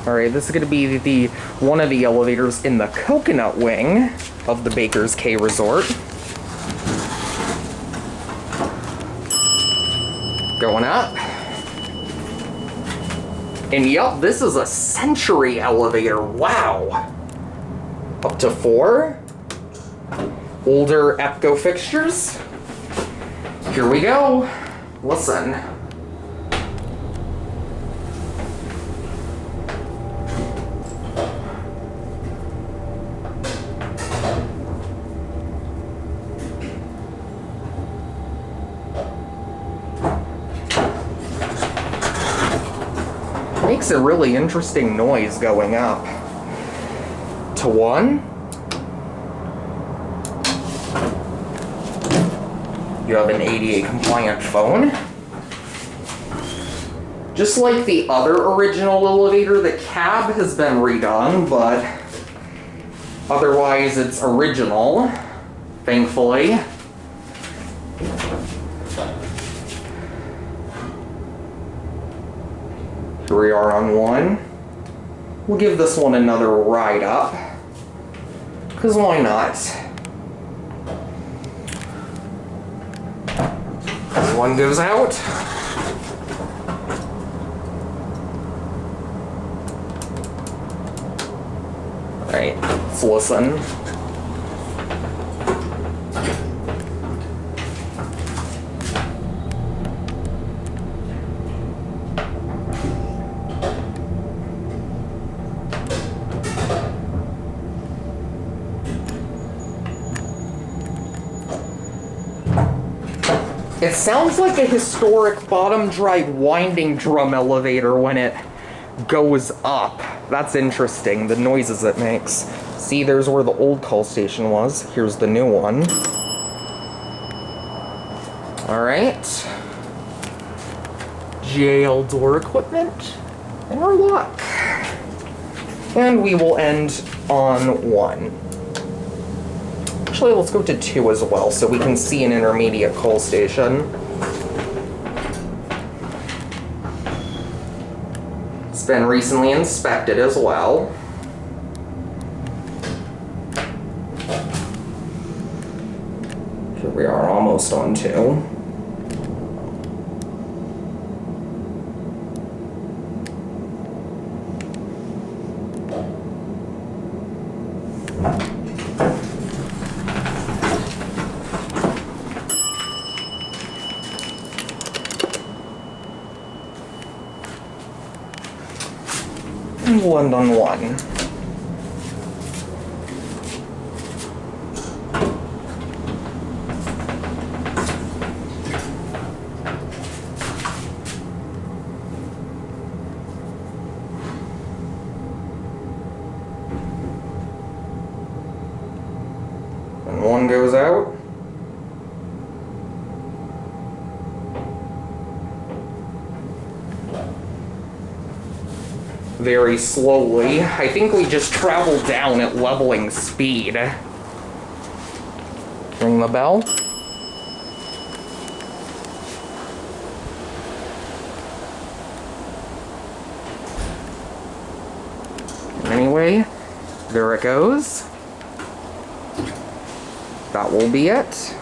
Alright, this is going to be the one of the elevators in the Coconut Wing of the Baker's Cay Resort. Going up. And yep, this is a Century elevator. Wow. Up to 4. Older EPCO fixtures. Here we go. Listen. Makes a really interesting noise going up. To 1. You have an ADA compliant phone. Just like the other original elevator, the cab has been redone, but otherwise it's original, thankfully. Here we are on 1. We'll give this one another ride up, because why not? This one goes out. Alright, let's listen. It sounds like a historic bottom drive winding drum elevator when it goes up. That's interesting, the noises it makes. See, there's where the old call station was. Here's the new one. Alright. JL door equipment. And our lock. And we will end on 1. Actually, let's go to 2 as well, so we can see an intermediate coal station. It's been recently inspected as well. Here we are, almost on 2. And we'll end on 1. And 1 goes out. Very slowly. I think we just travel down at leveling speed. Ring the bell. Anyway, there it goes. That will be it.